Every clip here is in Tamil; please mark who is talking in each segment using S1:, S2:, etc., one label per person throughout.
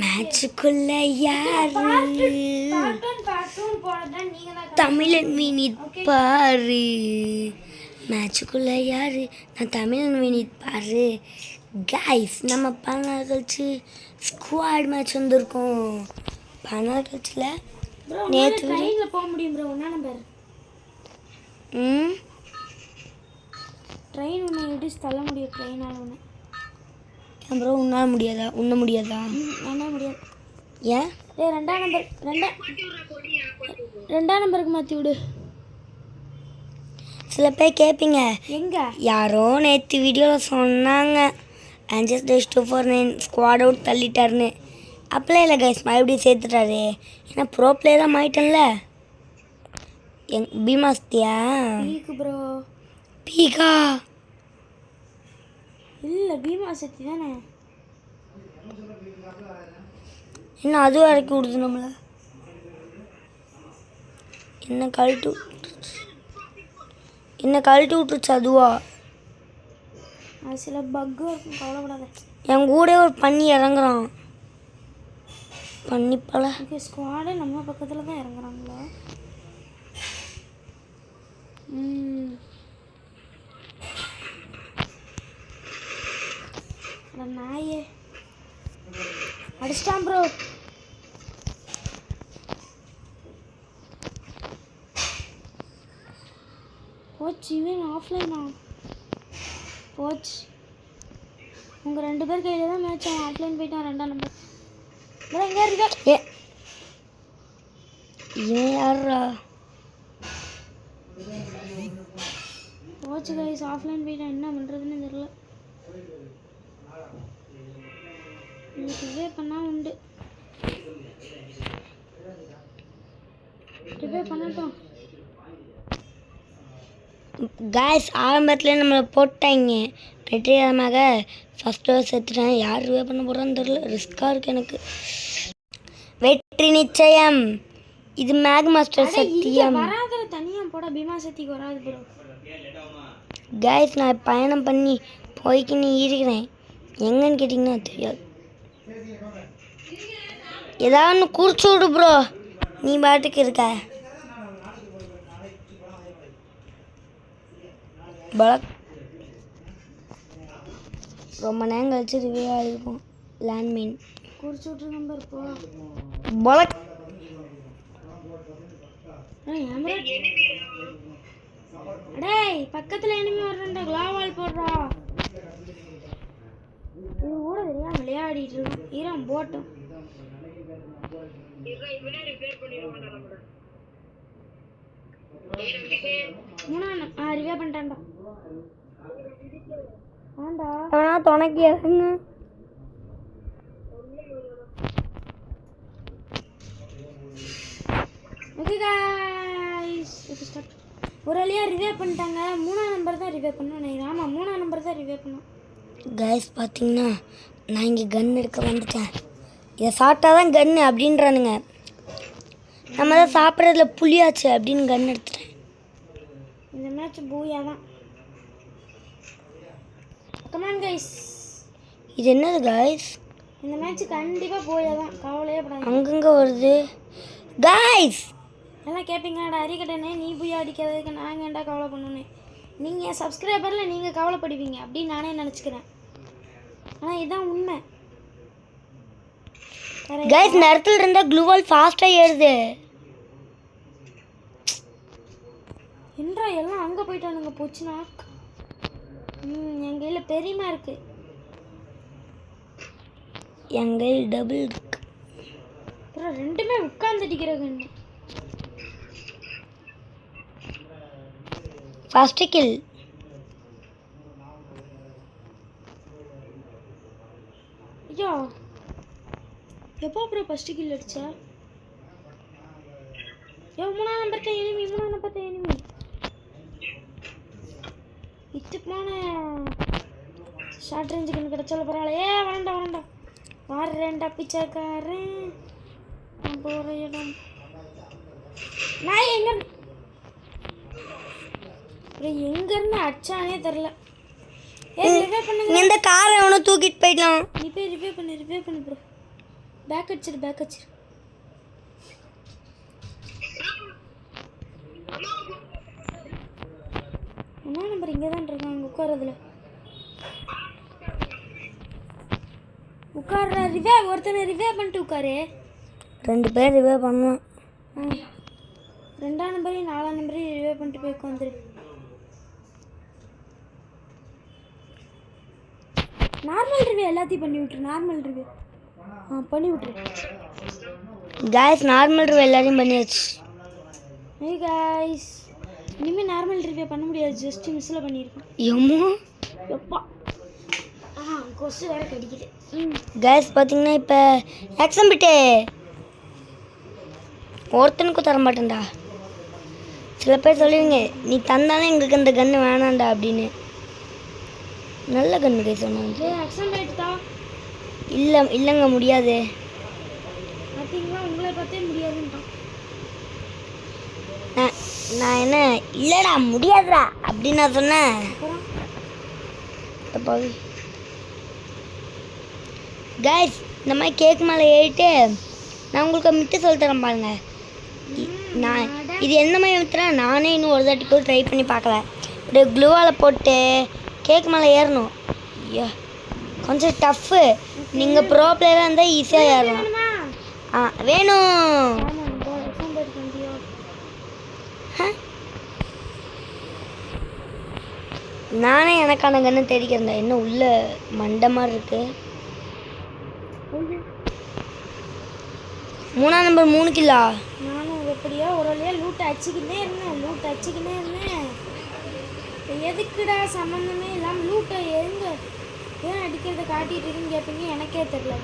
S1: மேட்சுக்குள்ள யாரு தமிழன் வினித் பாரு. மேட்சுக்குள்ள யாரு நான் தமிழன் வினித் பாரு. கைஸ் நம்ம 14 கழிச்சு ஸ்குவாட் மேட்ச் வந்திருக்கோம். 14 கழிச்சுல நேற்று
S2: ட்ரெயினில் போக முடியும் ப்ரோ. ஒன்றா நம்பர் ட்ரெயின் ஒன்று எப்படி தள்ள முடியும் ட்ரெயினால் ஒன்று.
S1: ஏன் ப்ரோ உன்னால் முடியாதா? உன்ன முடியாதா?
S2: என்னால் முடியாது.
S1: ஏன்?
S2: ரெண்டாம் நம்பருக்கு மாற்றி விடு.
S1: சில பேர் கேட்பீங்க
S2: எங்கே
S1: யாரோ நேற்று வீடியோவில் சொன்னாங்க அஞ்சஸ் டேஸ் 249 ஸ்குவாட் அவுட் தள்ளிட்டாருன்னு. அப்பெல்லாம் இல்லை கைஸ், மறுபடியும் சேர்த்துட்டாரு. ஏன்னா ப்ரோ பிளேயராக மாறிட்டேன்ல. பீமாஸ்தியா
S2: பீக்கு ப்ரோ.
S1: பீக்கா
S2: இல்லை பீமா சக்தி தானே.
S1: இன்னும் அதுவும் இறக்கி விடுது நம்மள. என்ன கழட்டு விட்டுருச்சு அதுவா?
S2: அது சில பக்கு இருக்கும், கவலைப்படாத.
S1: என் கூட ஒரு பண்ணி இறங்குறான். பண்ணி பல
S2: ஸ்குவாடே நம்ம பக்கத்தில் தான் இறங்குறாங்களா? நாயே அடிச்சிட்டான் ப்ரோ. போச்சு, இவன் ஆஃப்லைனா போச்சு. உங்கள் 2 பேர் கையில் தான் மேட்ச். அவன் ஆஃப்லைன் போயிட்டான். 2ஆம் நம்பர் ப்ரோ. எங்கே இருக்க?
S1: இவன் யாரா?
S2: போச்சு கைஸ், ஆஃப்லைன் போயிட்டான். என்ன பண்ணுறதுன்னு தெரியல. ரிவே பண்ணால் உண்டு. ரிவே பண்ணட்டும்
S1: கைஸ். ஆரம்பத்தில் நம்மளை போட்டாங்க வெற்றிகரமாக. ஃபஸ்ட்டு செத்துட்டேன். யார் ரிவே பண்ண போகிறான்னு தெரியல. ரிஸ்க்காக இருக்குது எனக்கு. வெற்றி நிச்சயம். இது மேக் மாஸ்டர் சத்தியம்.
S2: வராத தனியாக போட பீமா சக்திக்கு வராது ப்ரோ.
S1: கைஸ் நான் பயணம் பண்ணி போய்க்கின்னு இருக்கிறேன். எங்கன்னு கேட்டிங்கன்னா தெரியாது. ஏதாவது ஒன்று குறிச்சு விடு ப்ரோ. நீ பாட்டுக்கு இருக்க. பலக் ரொம்ப நேரம் கழிச்சு ரிவ்யூ ஆகிருக்கும். லேண்ட்மைன்
S2: குறிச்சு விட்ரு நம்பர் போ.
S1: பலக்
S2: டேய் பக்கத்தில் எனிமி வர்றா. கிளாவால் போடுறா. இது கூட தெரியாம விளையாடிட்டு இருக்கோம். ஈரம் போட்டும். ரிவே பண்ணிட்டான்டா. ஆண்டா
S1: துணைக்கு இறங்க.
S2: Okay guys, okay start. ஒரு வழியா ரிவே பண்ணிட்டாங்க. 3ஆம் நம்பர் தான் ரிவே பண்ணணும் நினைக்கிறேன். ஆமாம் 3ஆம் நம்பர் தான் ரிவே பண்ணோம்.
S1: கைஸ் பார்த்தீங்கன்னா நான் இங்கே கன் எடுக்க வந்துட்டேன். இதை சாப்பிட்டா தான் கன்று அப்படின்றானுங்க. நம்ம தான் சாப்பிட்றதுல புளியாச்சு அப்படின்னு கன் எடுத்துட்டேன்.
S2: இந்த மேட்ச் பூயா தான். Come on guys.
S1: இது என்னது கைஸ்?
S2: இந்த மேட்ச் கண்டிப்பாக போயா தான். கவலையே படாது.
S1: அங்கங்கே வருது கைஸ்.
S2: எல்லாம் கேட்பீங்கடா அரிக்கட்டனே நீ போய் அடிக்கிறதுக்கு நாங்கள் ஏன்டா கவலை பண்ணணும். நீங்கள் சப்ஸ்கிரைபரில் நீங்கள் கவலைப்படுவீங்க அப்படின்னு நானே நினச்சிக்கிறேன். ஆனால் இதுதான் உண்மை.
S1: கைஸ் இந்த இடத்துல இருந்தால் க்ளூவால் ஃபாஸ்ட்டாக ஏறுது.
S2: என்றா எல்லாம் அங்கே போயிட்டானுங்க. போச்சுனா என் கையில் பெரியமா இருக்கு.
S1: என் கையில் டபுள் இருக்கு.
S2: அப்புறம் 2மே உட்கார்ந்து அடிக்கிறேன்.
S1: First kill.
S2: ஐயோ எப்போ அப்புறம் ஃபர்ஸ்ட் கில் அடிச்சா? 3ஆம் நம்பர் தான் எனிமி. 3ஆம் நம்பர் தான் எனிமி. இத்துப்பான ஷார்ட் ரேஞ்சுக்கு கிடைச்சால பரவாயில்ல. வேண்டாம் வரேன்டா பிச்சைக்காரன். நான் போகிற இடம் நான் எங்கேருந்து அடிச்சானே தெரில.
S1: இந்த காரை அவனை தூக்கிட்டு போயிடலாம்.
S2: நீ போய் ரிவே பண்ணு ப்ரோ. பேக் அடிச்சிரு பேக் அடிச்சிரு. என்ன நம்பர் இங்கே தான் இருக்கான். அங்கே உட்காரதுல உட்கார்ற. ரிவே ஒருத்தனை ரிவே பண்ணிட்டு உட்காரு.
S1: 2 பேர் ரிவே பண்ணுவோம்.
S2: 2ஆம் நம்பரையும் 4ஆம் நம்பரையும் ரிவே பண்ணிட்டு போய் உட்காந்துரு. நார்மல் ரிவ்யூ எல்லாத்தையும் பண்ணி விட்டுரு. நார்மல் ரிவ்யூ பண்ணி விட்டுரு.
S1: கைஸ் நார்மல் ரிவ்யூ எல்லாரையும் பண்ணியாச்சு.
S2: ஏய் கைஸ், இனிமேல் நார்மல் ரிவ்யூ பண்ண முடியாது. ஜஸ்ட் மிஸ்ஸில் பண்ணியிருக்கோம்.
S1: எம்மோ
S2: எப்பா கொசு வேறு கடிக்குது.
S1: கைஸ் பார்த்தீங்கன்னா இப்போ எக்ஸாம் பிட்டு ஒருத்தனுக்கும் தர மாட்டேன்டா. சில பேர் சொல்லுவீங்க நீ தந்தாலும் எங்களுக்கு அந்த கன்று வேணாண்டா அப்படின்னு. நல்ல கன்று கைஸ் சொன்னாங்க.
S2: எக்ஸாம் பிட்டு தான்.
S1: இல்லைங்க முடியாது.
S2: பார்த்தீங்களா, உங்களை பார்த்தே முடியாதுன்ட்டான்.
S1: நான் என்ன இல்லைடா முடியாதுடா அப்படின்னு நான் சொன்னேன். கைஸ் இந்த மாதிரி கேக் மேலே ஏறிட்டு நான் உங்களுக்கு மிட்டு சொல்லித்தரேன் பாருங்க. நான் இது எந்த மாதிரி மித்துனா நானே இன்னும் ஒரு தாட்டி கூட ட்ரை பண்ணி பார்க்கல. இப்படி க்ளூவால் போட்டு கேக் மேலே ஏறணும். ஐயா கொஞ்சம் டஃப்பு. நீங்கள் ப்ரோ பிளேயராக இருந்தால் ஈஸியாக ஏறலாம். வேணும். நானே எனக்கான கண்ணு தேடிக்கிறேன். என்ன உள்ள மண்டை மாதிரி இருக்கு. 3ஆம் நம்பர் 3 கிலோ.
S2: நானும் எப்படியோ ஒரு வழியாக லூட் அடிச்சுக்கினே இருந்தேன். எதுக்குடா சம்மந்தமே இல்லாமல் லூட்டை ஏன் அடிக்கிறத காட்டிட்டு இருக்குன்னு கேட்பீங்க. எனக்கே தெரியல.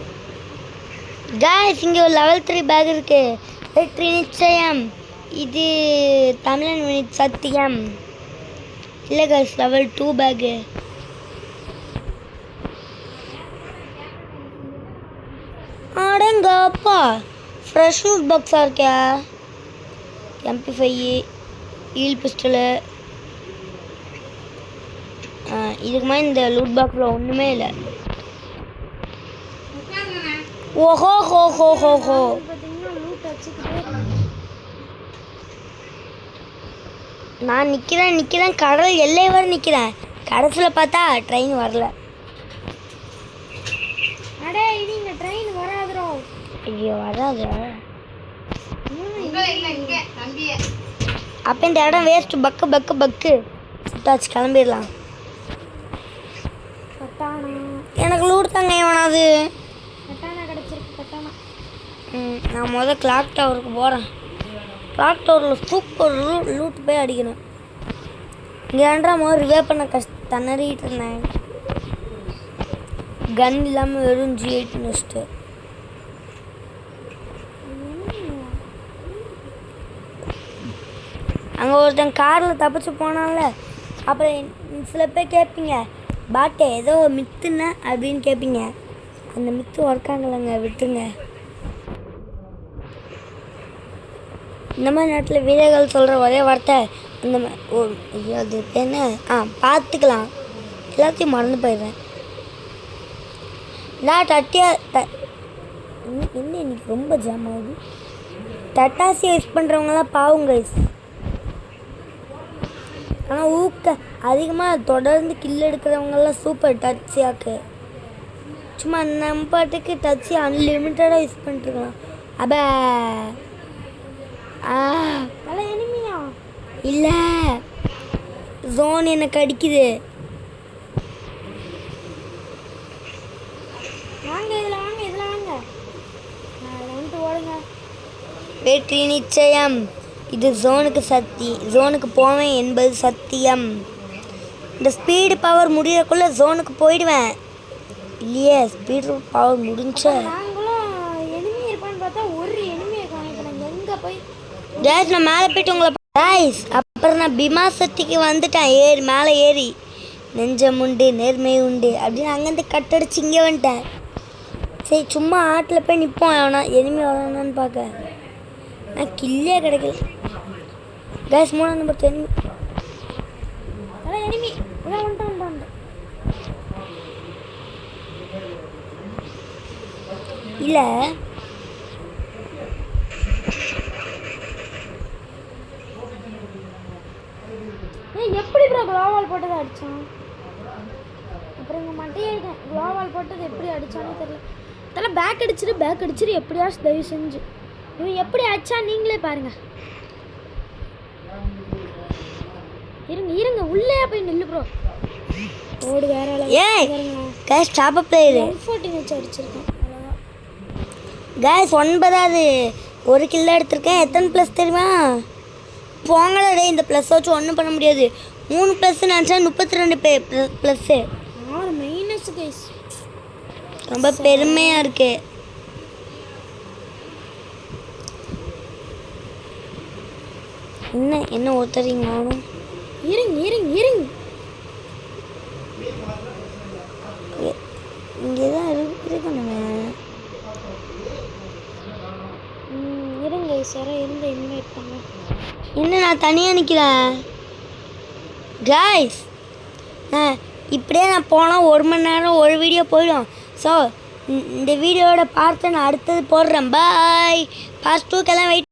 S1: கைஸ் இங்கே ஒரு level 3 பேக் இருக்கு. வெற்றி நிச்சயம். இது தமிழன் சத்தியம் இல்லை கைஸ், level 2 பேக்கு. அடங்கப்பா ஃப்ரெஷ் லூட் பாக்ஸாக இருக்கா. MP5 eel pistol. இதுக்கு மாதிரி இந்த லூட் பாக்ஸில் ஒன்றுமே இல்லை. ஓஹோ ஹோ ஹோ ஹோ ஹோ. நான் நிற்கிறேன் கடல் எல்லை வரை நிற்கிறேன். கடைசியில் பார்த்தா ட்ரெயின் வரல.
S2: அடே இங்க ட்ரெயின் வராதுரோ.
S1: ஐயோ வராது. அப்போ இந்த இடம் வேஸ்ட்டு. பக்கு சுட்டாச்சு, கிளம்பிடலாம். எனக்கு லூட் தாங்க வேணாது. நான் முதல் கிளாக் டவருக்கு போகிறேன். கிளாக் டவரில் சூப்பர் லூட் போய் அடிக்கணும். இங்கே ஏன்டா முதல் ரிவே பண்ண திணறிட்டு இருந்தேன். கன் இல்லாமல் வெறும் G8 வச்சுட்டு. அங்கே ஒருத்தன் காரில் தப்பிச்சு போனான்ல. அப்புறம் சில பேர் கேட்பீங்க பாட்டே ஏதோ மித்துன்னா அப்படின்னு கேட்பீங்க. அந்த மித்து ஒர்க்காங்கலங்க, விட்டுருங்க. இந்த மாதிரி நேரத்தில் வீரர்கள் சொல்கிற ஒரே வார்த்தை அந்த அது என்ன பார்த்துக்கலாம். எல்லாத்தையும் மறந்து போயிடுறேன். நான் என்ன இன்னைக்கு ரொம்ப ஜாம் ஆகுது. டட்டாசி யூஸ் பண்ணுறவங்களாம் பாவம் கைஸ். ஆனால் அதிகமாக தொடர்ந்து கில் எடுக்கிறவங்கெல்லாம் சூப்பர் டச்சியாக்கு. சும்மா நம்ம பாட்டுக்கு டச்சு அன்லிமிட்டடாக யூஸ் பண்ணிட்டுருக்கலாம். அப்போ இல்லை ஜோன் எனக்கு அடிக்குது. வெற்றி நிச்சயம். இது ஜோனுக்கு போவேன் என்பது சத்தியம். இந்த ஸ்பீடு பவர் முடியறக்குள்ள ஜோனுக்கு போயிடுவேன். இல்லையே ஸ்பீடு பவர் முடிஞ்ச கேஸ் நான் மேலே போயிட்டு உங்களை கைஸ். அப்புறம் நான் பிமா சக்திக்கு வந்துட்டேன். மேலே ஏறி நெஞ்சம் உண்டு நேர்மை உண்டு அப்படின்னு அங்கேருந்து கட்டடிச்சு இங்கே வந்துட்டேன். சரி சும்மா ஆட்டில் போய் நிற்போம். எவனா எனிமி வரணும்னு பார்க்க. நான் கில்லே கிடைக்கல கேஸ். 3ஆம் நம்பர் எனிமி இல்லை
S2: எப்படி ப்ரோ க்ளோவால் போட்டதை அடித்தான்? அப்புறம் இங்கே மட்டையே இருக்கேன். க்ளோவால் போட்டது எப்படி அடித்தானே தெரியல. அதெல்லாம் பேக் அடிச்சிரு எப்படியாச்சும் தயவு செஞ்சு. இவன் எப்படி அடிச்சா நீங்களே பாருங்க. இருங்க உள்ளே போய் நில்லு ப்ரோ. ஓடு வேற
S1: ஏய் गाइस டாப் அப் பிளேயர்
S2: 14 வச்சு அடிச்சிருக்கேன். அவ்வளோதான்
S1: गाइस 9வது ஒரு கில் எடுத்திருக்கேன். எத்தனை ப்ளஸ் தெரியுமா? போங்கடா டேய், இந்த ப்ளஸ் வச்சு ஒன்றும் பண்ண முடியாது. 3 ப்ளஸ் நினச்சா 32 ப்ளஸ்ஸு.
S2: 6 minus guys.
S1: ரொம்ப பெருமையாக இருக்கு. என்ன ஒருத்தரிங்க ஆனும்.
S2: இருங்க
S1: இங்கே தான் இருக்கணுமே.
S2: இருங்க சார் இருந்து இன்வைட் பண்ண.
S1: என்ன நான் தனியாக நிற்கிறேன் காய்ஸ். இப்படியே நான் போனால் 1 மணி நேரம் ஒரு வீடியோ போயிடும். ஸோ இந்த வீடியோவோட பார்த்து நான் அடுத்தது போடுறேன். பாய். Part 2க்கெல்லாம் wait